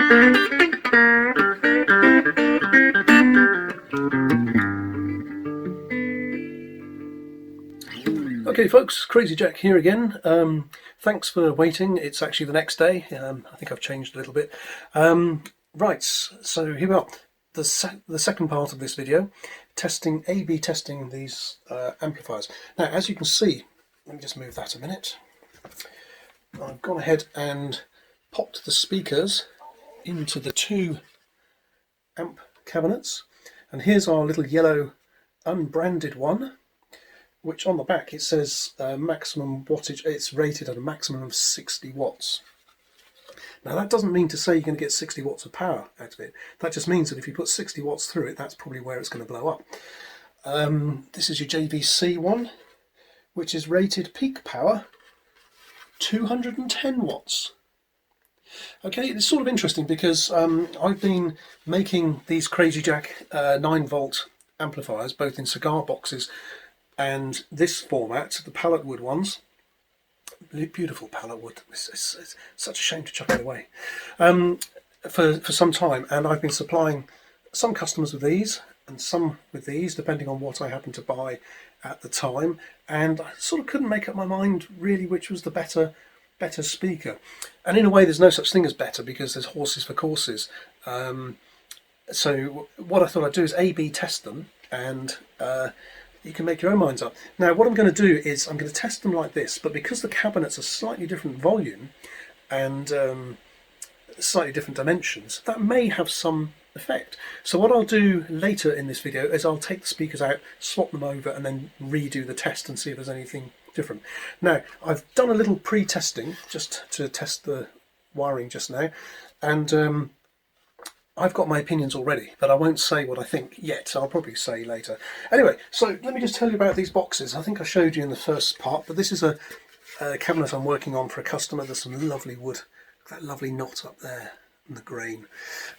Okay folks, Crazy Jack here again. Thanks for waiting. It's actually the next day. I think I've changed a little bit. Right, so here we are. The second part of this video, A/B testing these amplifiers. Now, as you can see, let me just move that a minute. I've gone ahead and popped the speakers into the two amp cabinets, and here's our little yellow unbranded one, which on the back it says maximum wattage. It's rated at a maximum of 60 watts. Now that doesn't mean to say you're going to get 60 watts of power out of it. That just means that if you put 60 watts through it, that's probably where it's going to blow up. This is your JVC one, which is rated peak power 210 watts. Okay, it's sort of interesting because I've been making these Crazy Jack 9-volt amplifiers, both in cigar boxes and this format, the Palletwood ones. Beautiful Palletwood. It's such a shame to chuck it away. For some time, and I've been supplying some customers with these and some with these, depending on what I happened to buy at the time, and I sort of couldn't make up my mind really which was the better speaker. And in a way there's no such thing as better, because there's horses for courses. So what I thought I'd do is A/B test them, and you can make your own minds up. Now what I'm going to do is I'm going to test them like this, but because the cabinets are slightly different volume and slightly different dimensions, that may have some effect. So what I'll do later in this video is I'll take the speakers out, swap them over, and then redo the test and see if there's anything different. Now I've done a little pre-testing just to test the wiring just now, and I've got my opinions already, but I won't say what I think yet. I'll probably say later. Anyway, so let me just tell you about these boxes. I think I showed you in the first part, but this is a cabinet I'm working on for a customer. There's some lovely wood, that lovely knot up there and the grain.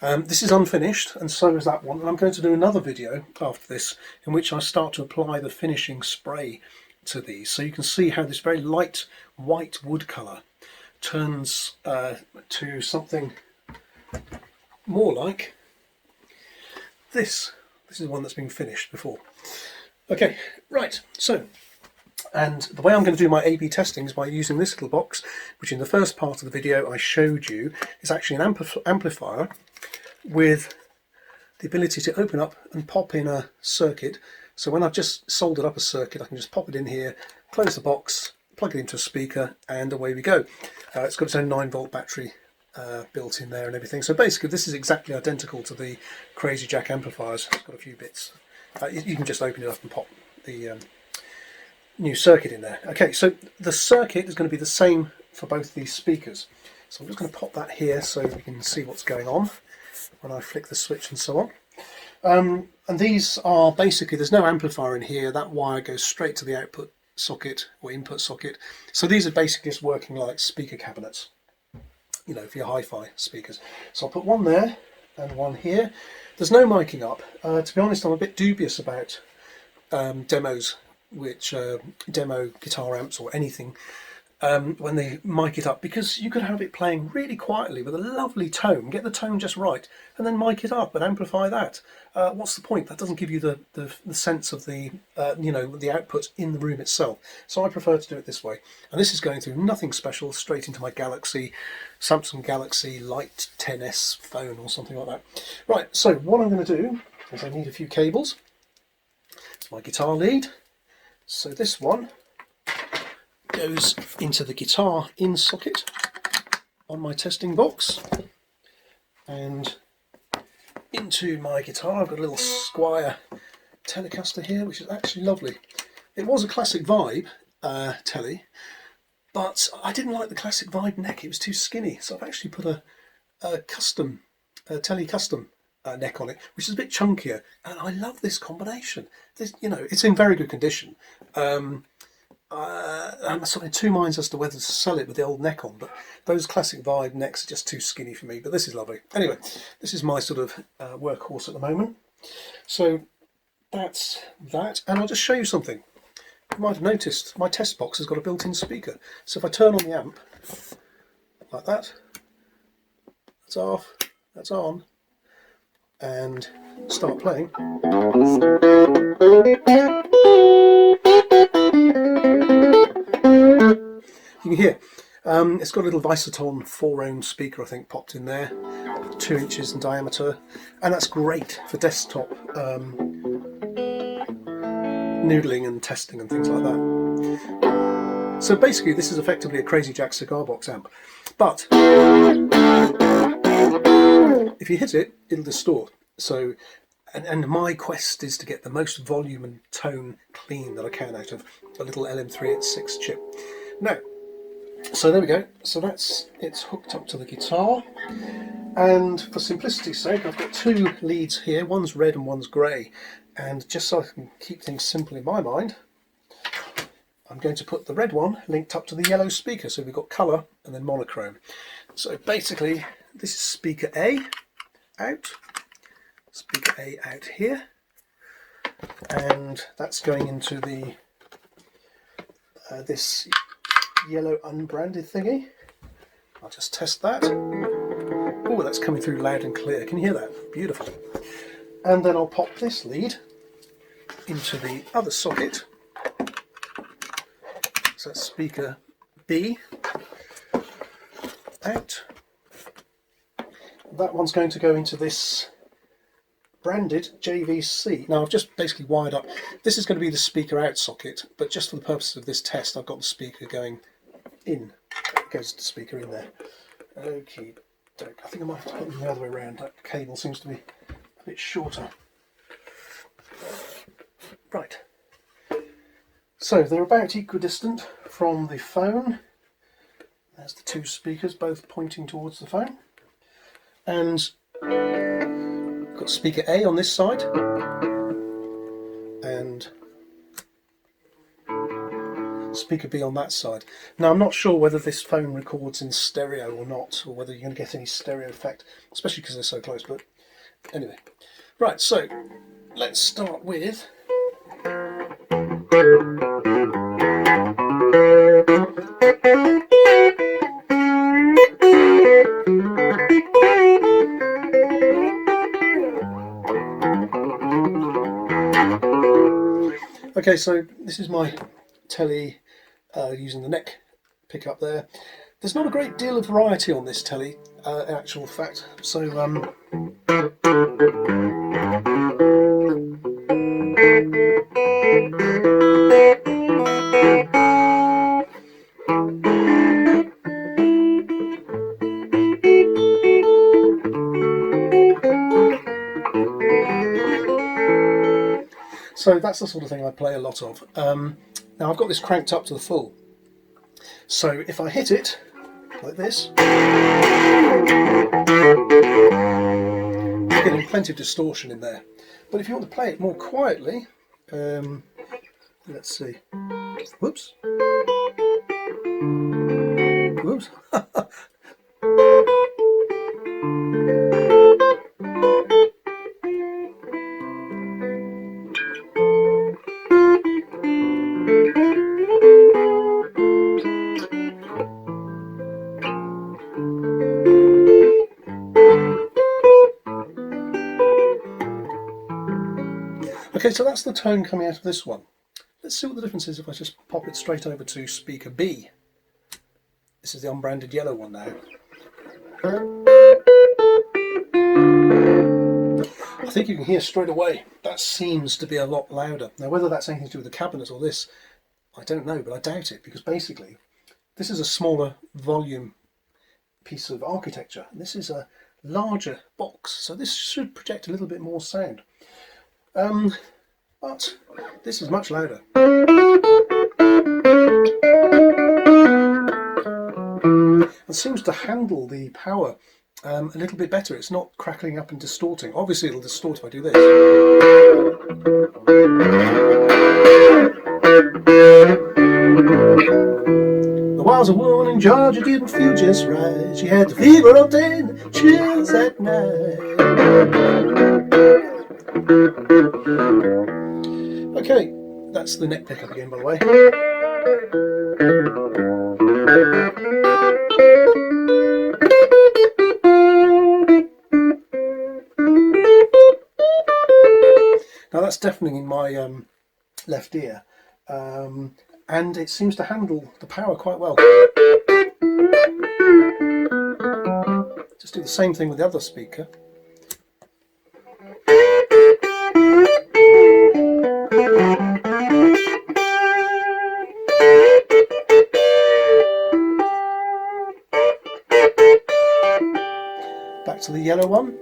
This is unfinished, and so is that one. And I'm going to do another video after this in which I start to apply the finishing spray to these, so you can see how this very light white wood colour turns to something more like this. This is one that's been finished before. Okay, right, so, and the way I'm going to do my A/B testing is by using this little box, which in the first part of the video I showed you is actually an amplifier with the ability to open up and pop in a circuit. So when I've just soldered up a circuit, I can just pop it in here, close the box, plug it into a speaker, and away we go. It's got its own 9-volt battery built in there and everything. So basically this is exactly identical to the Crazy Jack amplifiers. It's got a few bits. You can just open it up and pop the new circuit in there. Okay, so the circuit is going to be the same for both these speakers. So I'm just going to pop that here so we can see what's going on when I flick the switch and so on. And these are basically, there's no amplifier in here. That wire goes straight to the output socket or input socket. So these are basically just working like speaker cabinets, you know, for your hi-fi speakers. So I'll put one there and one here. There's no miking up. To be honest, I'm a bit dubious about demos, which demo guitar amps or anything, when they mic it up, because you could have it playing really quietly with a lovely tone, get the tone just right, and then mic it up and amplify that. What's the point? That doesn't give you the sense of the you know, the output in the room itself. So I prefer to do it this way. And this is going through nothing special, straight into my Samsung Galaxy Light 10S phone or something like that. Right, so what I'm going to do is I need a few cables. It's my guitar lead. So this one goes into the guitar in socket on my testing box, and into my guitar. I've got a little Squire Telecaster here, which is actually lovely. It was a Classic Vibe telly, but I didn't like the Classic Vibe neck. It was too skinny, so I've actually put a telly custom neck on it, which is a bit chunkier, and I love this combination. This, you know, it's in very good condition. I'm sort of in two minds as to whether to sell it with the old neck on, but those Classic Vibe necks are just too skinny for me. But this is lovely. Anyway, this is my sort of workhorse at the moment. So that's that, and I'll just show you something. You might have noticed my test box has got a built-in speaker. So if I turn on the amp like that, that's off, That's on. And start playing. You can hear. It's got a little Visaton 4-ohm speaker, I think, popped in there, 2 inches in diameter, and that's great for desktop noodling and testing and things like that. So basically, this is effectively a Crazy Jack Cigar Box amp, but if you hit it, it'll distort. So, and my quest is to get the most volume and tone clean that I can out of a little LM386 chip. Now, so there we go. So it's hooked up to the guitar, and for simplicity's sake, I've got 2 leads here. One's red and one's grey, and just so I can keep things simple in my mind, I'm going to put the red one linked up to the yellow speaker. So we've got colour and then monochrome. So basically, this is speaker A out, speaker A out here, and that's going into the this yellow unbranded thingy. I'll just test that. Oh, that's coming through loud and clear. Can you hear that? Beautiful. And then I'll pop this lead into the other socket. So that's speaker B out. That one's going to go into this branded JVC. Now I've just basically wired up. This is going to be the speaker out socket, but just for the purpose of this test, I've got the speaker going in. It goes to the speaker in there. Okay, I think I might have to put them the other way around. That cable seems to be a bit shorter. Right. So they're about equidistant from the phone. There's the 2 speakers, both pointing towards the phone. And got speaker A on this side and speaker B on that side. Now I'm not sure whether this phone records in stereo or not, or whether you're going to get any stereo effect, especially because they're so close, but anyway. Right, so let's start with okay, so this is my telly using the neck pickup there. There's not a great deal of variety on this telly, in actual fact. So so that's the sort of thing I play a lot of. Now I've got this cranked up to the full. So if I hit it like this, you're getting plenty of distortion in there. But if you want to play it more quietly, let's see. Whoops. Whoops. Okay, so that's the tone coming out of this one. Let's see what the difference is if I just pop it straight over to speaker B. This is the unbranded yellow one now. I think you can hear straight away that seems to be a lot louder. Now whether that's anything to do with the cabinet or this, I don't know, but I doubt it, because basically this is a smaller volume piece of architecture and this is a larger box, so this should project a little bit more sound. But this is much louder. It seems to handle the power a little bit better. It's not crackling up and distorting. Obviously it'll distort if I do this. There was a woman in Georgia didn't feel just right. She had the fever of 10, chills at night. Okay, that's the neck pickup again, by the way. Now that's deafening in my left ear, and it seems to handle the power quite well. Just do the same thing with the other speaker. Back to the yellow one.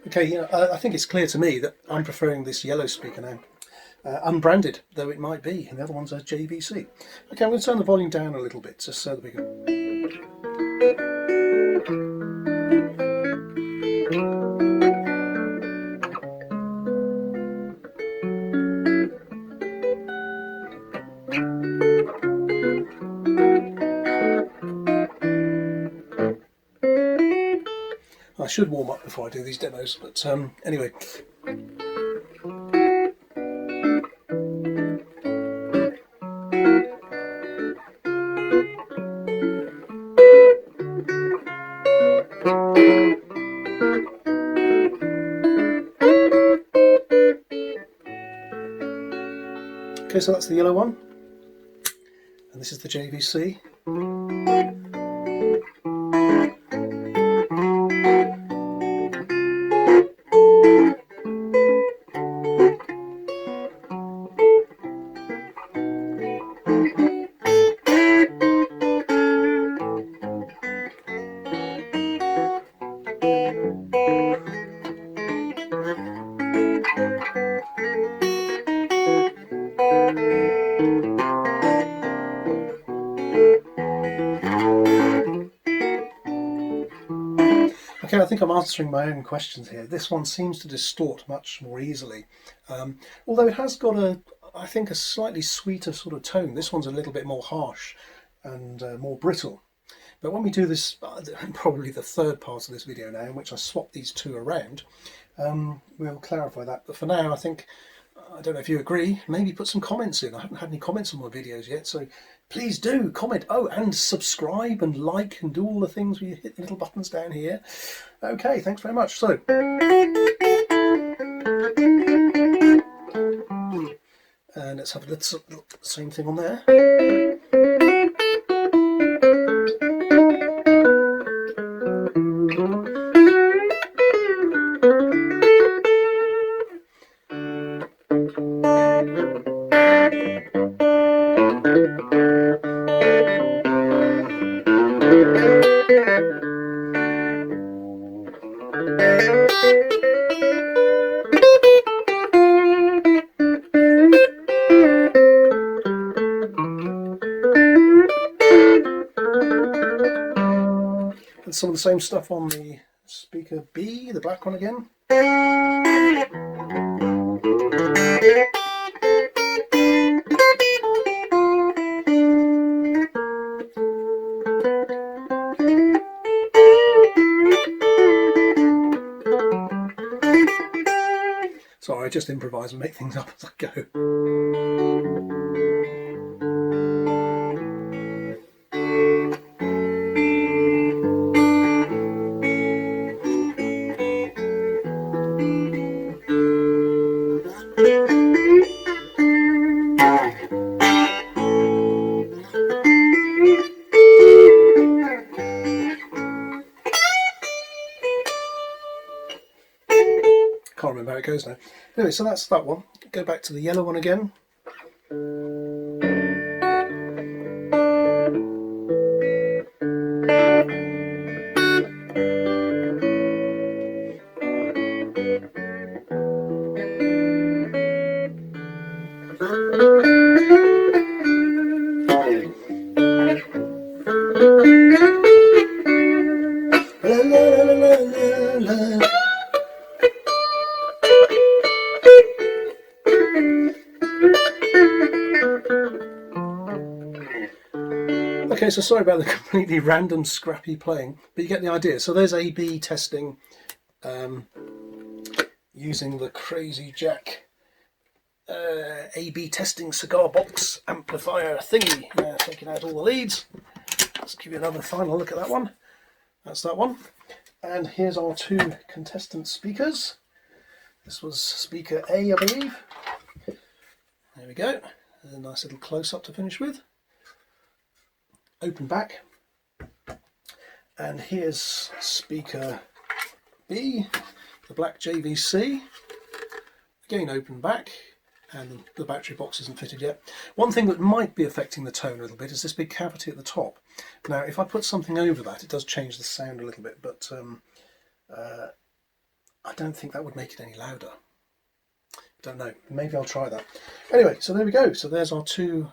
Okay, I think it's clear to me that I'm preferring this yellow speaker now. Unbranded, though it might be, and the other one's a JVC. Okay, I'm going to turn the volume down a little bit just so that we can... I should warm up before I do these demos, but anyway. Okay, so that's the yellow one, and this is the JVC. Okay, I think I'm answering my own questions here. This one seems to distort much more easily, although it has got I think a slightly sweeter sort of tone. This one's a little bit more harsh and more brittle. But when we do this, probably the third part of this video now, in which I swap these two around, we'll clarify that. But for now, I think, I don't know if you agree, maybe put some comments in. I haven't had any comments on my videos yet, so please do comment. Oh, and subscribe and like and do all the things where you hit the little buttons down here. Okay, thanks very much. So, and let's have the same thing on there. And some of the same stuff on the speaker B, the black one again. Sorry, I just improvise and make things up as I go. Can't remember how it goes now. Anyway, so that's that one. Go back to the yellow one again. Okay, so sorry about the completely random scrappy playing, but you get the idea. So there's A/B testing using the Crazy Jack A/B testing cigar box amplifier thingy. Taking out all the leads. Let's give you another final look at that one. That's that one. And here's our two contestant speakers. This was speaker A, I believe. There we go. There's a nice little close-up to finish with. Open back. And here's speaker B, the black JVC. Again, open back. And the battery box isn't fitted yet. One thing that might be affecting the tone a little bit is this big cavity at the top. Now, if I put something over that, it does change the sound a little bit, but I don't think that would make it any louder. Don't know. Maybe I'll try that. Anyway, so there we go. So there's our two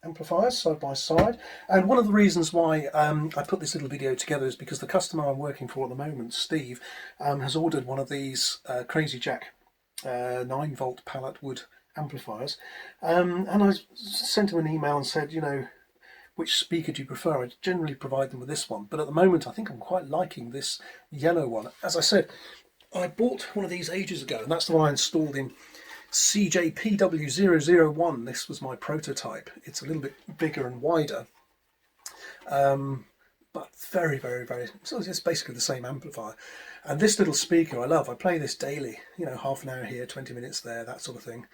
amplifiers side by side. And one of the reasons why I put this little video together is because the customer I'm working for at the moment, Steve, has ordered one of these Crazy Jack 9-volt Palletwood amplifiers, and I sent him an email and said, you know, which speaker do you prefer? I generally provide them with this one, but at the moment I think I'm quite liking this yellow one. As I said, I bought one of these ages ago, and that's the one I installed in CJPW001. This was my prototype. It's a little bit bigger and wider, but very, so it's basically the same amplifier. And this little speaker I love. I play this daily, you know, half an hour here, 20 minutes there, that sort of thing.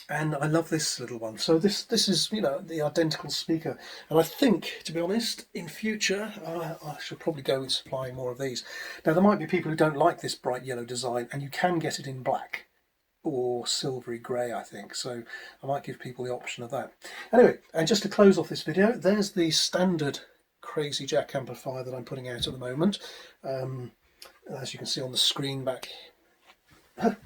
And I love this little one. So this is, you know, the identical speaker. And I think, to be honest, in future I should probably go with supplying more of these. Now, there might be people who don't like this bright yellow design, and you can get it in black or silvery grey, I think. So I might give people the option of that. Anyway, and just to close off this video, there's the standard Crazy Jack amplifier that I'm putting out at the moment. As you can see on the screen back there,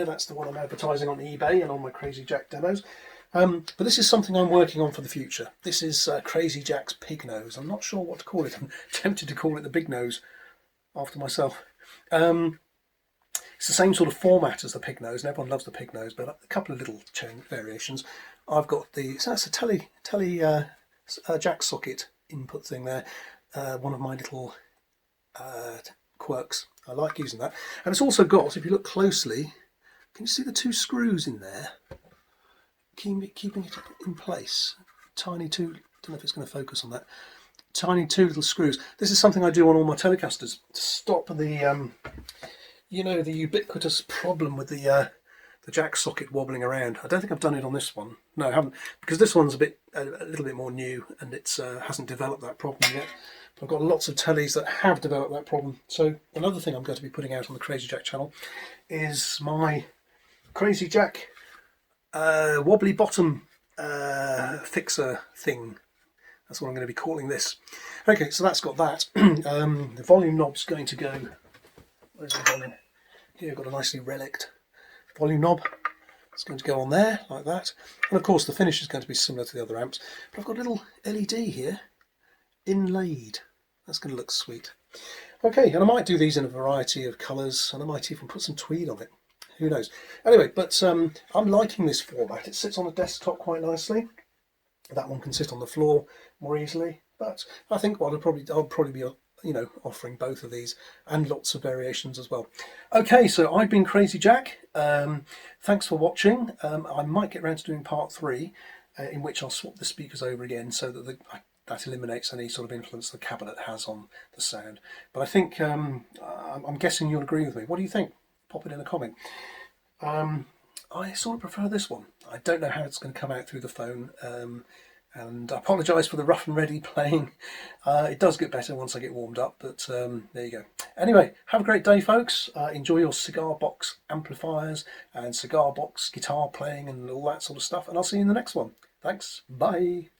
that's the one I'm advertising on eBay and on my Crazy Jack demos. But this is something I'm working on for the future. This is Crazy Jack's Pig Nose. I'm not sure what to call it. I'm tempted to call it the Big Nose after myself. It's the same sort of format as the Pig Nose, and everyone loves the Pig Nose, but a couple of little variations. I've got so that's a telly jack socket input thing there. One of my little quirks. I like using that. And it's also got, if you look closely, can you see the two screws in there? Keeping it in place. Tiny two, don't know if it's going to focus on that. Tiny two little screws. This is something I do on all my Telecasters to stop the, you know, the ubiquitous problem with the jack socket wobbling around. I don't think I've done it on this one. No, I haven't, because this one's a little bit more new, and it's hasn't developed that problem yet. But I've got lots of tellies that have developed that problem. So another thing I'm going to be putting out on the Crazy Jack channel is my Crazy Jack wobbly bottom fixer thing. That's what I'm going to be calling this. Okay, so that's got that. The volume knob's going to go. Where's the volume? Here I've got a nicely relict volume knob. It's going to go on there like that, and of course the finish is going to be similar to the other amps, but I've got a little LED here inlaid. That's going to look sweet. Okay, and I might do these in a variety of colours, and I might even put some tweed on it, who knows. Anyway, but I'm liking this format. It sits on a desktop quite nicely. That one can sit on the floor more easily, but I think what I'll probably be, you know, offering both of these and lots of variations as well. Okay, so I've been Crazy Jack. Thanks for watching. I might get around to doing part 3, in which I'll swap the speakers over again, so that that eliminates any sort of influence the cabinet has on the sound. But I think I'm guessing you'll agree with me. What do you think? Pop it in a comment. I sort of prefer this one. I don't know how it's going to come out through the phone. And I apologise for the rough and ready playing. It does get better once I get warmed up, but there you go. Anyway, have a great day, folks. Enjoy your Cigar Box amplifiers and Cigar Box guitar playing and all that sort of stuff, and I'll see you in the next one. Thanks. Bye.